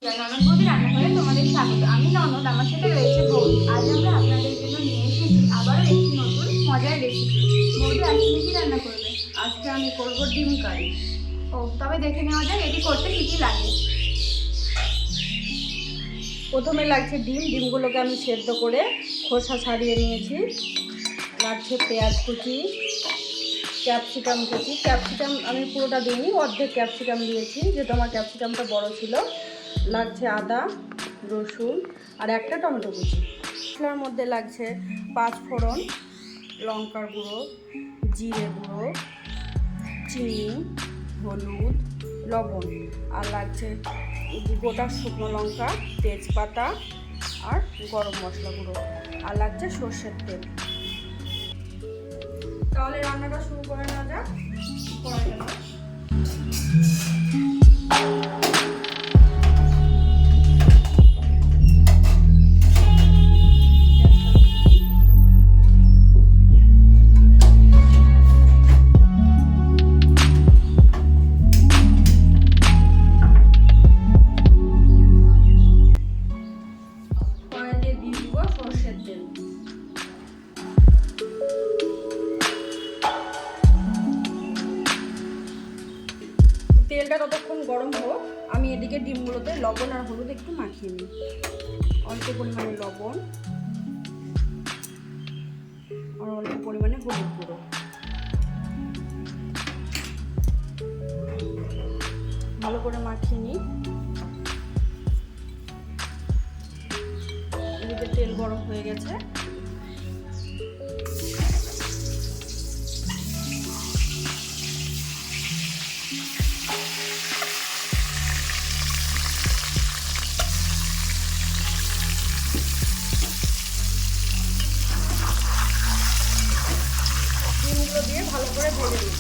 ননদ বৌদি রান্নাঘরে তোমাদের স্বাগত। আমি ননদ, আমার সাথে রয়েছে বৌদি। আজ আমরা আপনাদের জন্য নিয়ে এসেছি আবারও একটি নতুন মজার রেসিপি। বৌদি, আজ তুমি কি রান্না করবে? আজকে আমি করব ডিম কারি। ও, তবে দেখে নেওয়া যাক এটি করতে কী কী লাগে। প্রথমে লাগছে ডিমগুলোকে আমি সেদ্ধ করে খোসা ছাড়িয়ে নিয়েছি। লাগছে পেঁয়াজ কুচি, ক্যাপসিকাম কুচি। ক্যাপসিকাম আমি পুরোটা দিইনি, অর্ধেক ক্যাপসিকাম দিয়েছি যেহেতু আমার ক্যাপসিকামটা বড় ছিল। লাগছে আদা, রসুন আর একটা টমেটো কুচি। মশলার মধ্যে লাগছে 5 ফোড়ন, লঙ্কার গুঁড়ো, জিরে গুঁড়ো, চিনি, হলুদ, লবণ, আর লাগছে গোটা শুকনো লঙ্কা, তেজপাতা আর গরম মশলা গুঁড়ো, আর লাগছে সর্ষের তেল। তাহলে রান্নাটা শুরু করে নেওয়া যাক। কড়াইটা তেলটা ততক্ষণ গরম হোক, আমি এদিকে ডিমগুলোতে লবণ আর হলুদ একটু মাখিয়ে নিই। অল্প পরিমাণে লবণ আর অল্প পরিমাণে হলুদ গুঁড়ো ভালো করে মাখিয়ে নিই। এদিকে তেল গরম হয়ে গেছে। ডিমগুলো দিয়ে ভালো করে ভেজে নিব।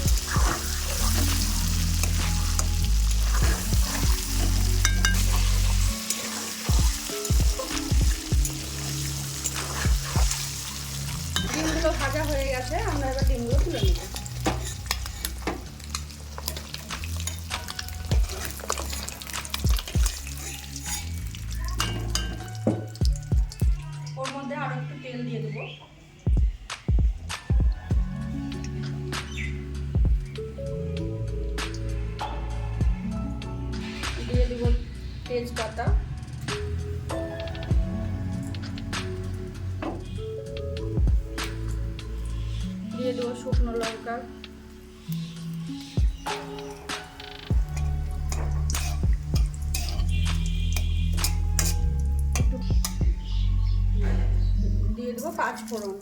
ডিমগুলো ভাজা হয়ে গেছে, আমরা এবার ডিমগুলো তুলে নেব। ওর মধ্যে আরো একটু তেল দিয়ে দেবো। দিয়ে দেব তেজপাতা, দিয়ে দেবো শুকনো লঙ্কা, দিয়ে দেবো 5 ফোড়ন।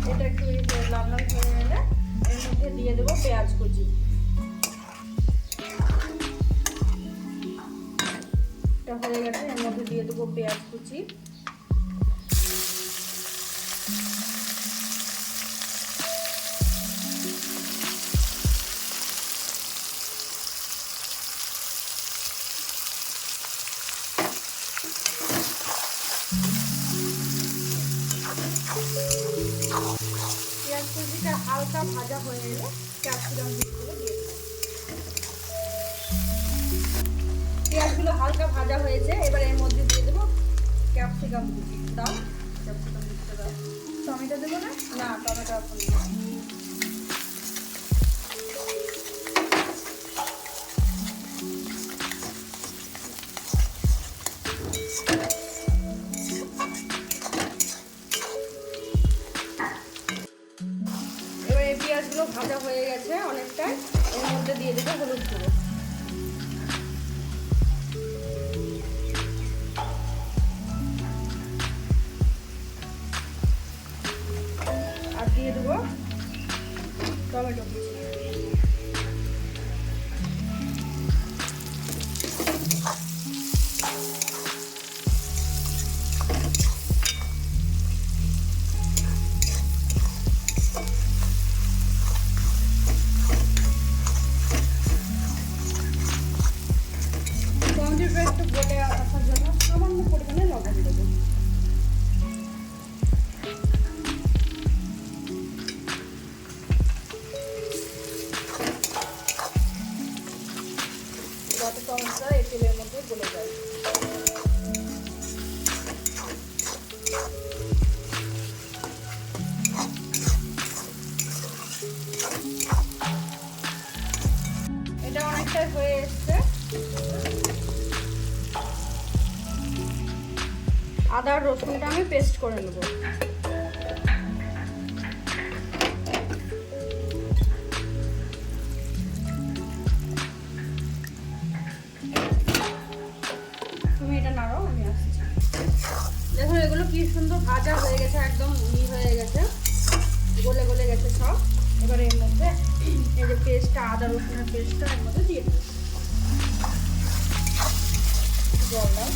এটা একটু লাল লাল হয়ে গেলে এর মধ্যে দিয়ে দেবো পেঁয়াজ কুচি। এটা হয়ে গেছে, এর মধ্যে দিয়ে দেবো পেঁয়াজ কুচি। পেঁয়াজ কুচিটা হালকা ভাজা হয়ে এলে ক্যাপসিকাম কুচিগুলো দিয়ে দেবো। পেঁয়াজগুলো হালকা ভাজা হয়েছে, এবার এর মধ্যে দিয়ে দেবো ক্যাপসিকাম কুচি। দাও, ক্যাপসিকাম কুচিটা দাও। টমেটো দেবো না? না, টমেটো এখন না। এবার এই পেঁয়াজগুলো ভাজা হয়ে গেছে অনেকটাই, এর মধ্যে দিয়ে দেবো হলুদ গুঁড়ো। আর দিয়ে দেবো টমেটো কুচি। টমেটোটা একটু গলে আসার জন্য সামান্য পরিমাণে লবণ দেবো। যাতে টমেটোটা এই তেলের মধ্যে গলে যায়। এটা অনেকটাই হয়ে এসছে। আদা আর রসুনটা আমি পেস্ট করে নেব। তুমি এটা নাড়াও, আমি আসছি। দেখো এগুলো কি সুন্দর ভাজা হয়ে গেছে, একদম হয়ে গেছে, গলে গলে গেছে সব। এবার এর মধ্যে এই যে পেস্টটা, আদা রসুনের পেস্টটা এর মধ্যে দিয়ে দেবো। জল দাও।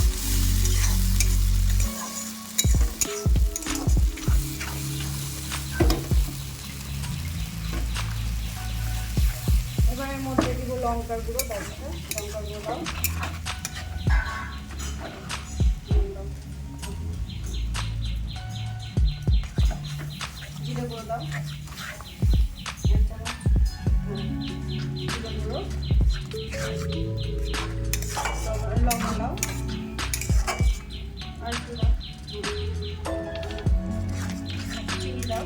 এবার এর মধ্যে দিব লঙ্কার গুঁড়ো, দাও লঙ্কার গুঁড়ো দাও, জিরে গুঁড়ো দাও, জিরে গুঁড়ো, লঙ্কা দাও, আর একটু দাও, চিনি দাও,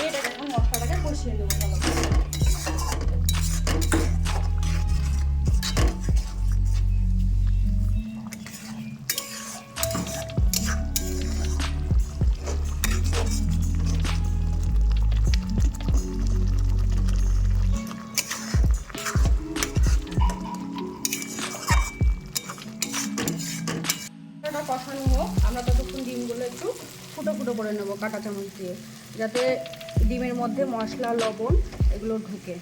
এটাকে এখন মশলাটাকে কষিয়ে নেবো ভালো করে। কষানো হোক, আমরা ততক্ষণ ডিমগুলো একটু ফুটো ফুটো করে নেবো কাঁটা চামচ দিয়ে, যাতে ডিমের মধ্যে মশলা লবণ এগুলো ঢুকে।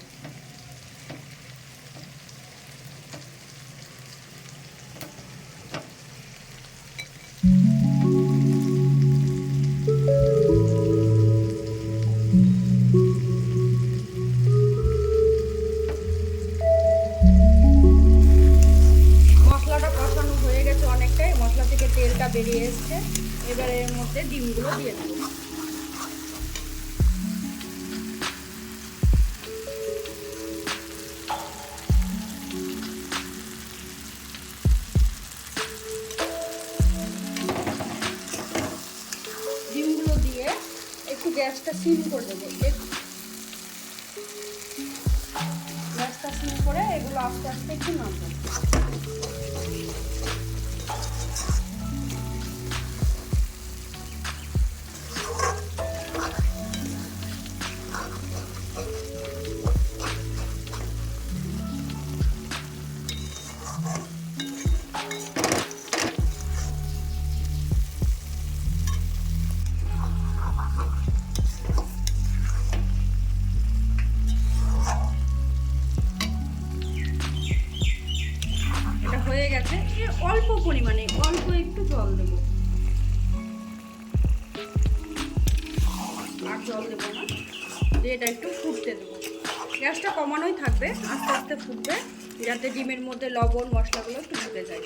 তেলটা বেরিয়ে এসছে, এবার এর মধ্যে ডিমগুলো দিয়ে দেবো। ডিমগুলো দিয়ে একটু গ্যাসটা সিম করে দেবো। গ্যাসটা সিম করে এগুলো আস্তে আস্তে একটু নাড়বো। হয়ে গেছে, অল্প পরিমাণে অল্প একটু জল দেবো, আর জল দেবো না, দিয়ে এটা একটু ফুটতে দেবো। গ্যাসটা কমানোই থাকবে, আস্তে আস্তে ফুটবে, যাতে ডিমের মধ্যে লবণ মশলাগুলো একটু ঢুকে যায়।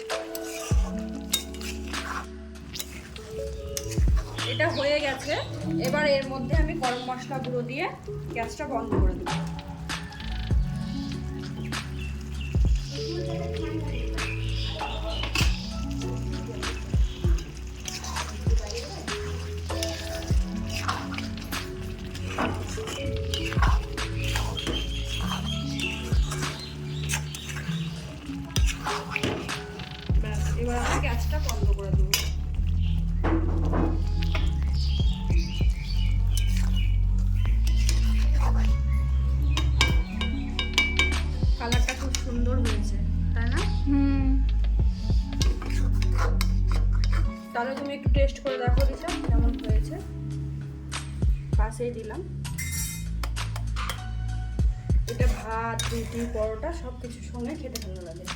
এটা হয়ে গেছে, এবার এর মধ্যে আমি গরম মশলা গুঁড়ো দিয়ে গ্যাসটা বন্ধ করে দেবো। এবার আমি গ্যাসটা বন্ধ করে দেবো। কালারটা খুব সুন্দর হয়েছে, তাই না? তাহলে তুমি একটু টেস্ট করে দেখো দিশা কেমন হয়েছে। পাশেই দিলাম। এটা ভাত, রুটি, পরোটা সব কিছুর সঙ্গে খেতে ভালো লাগে।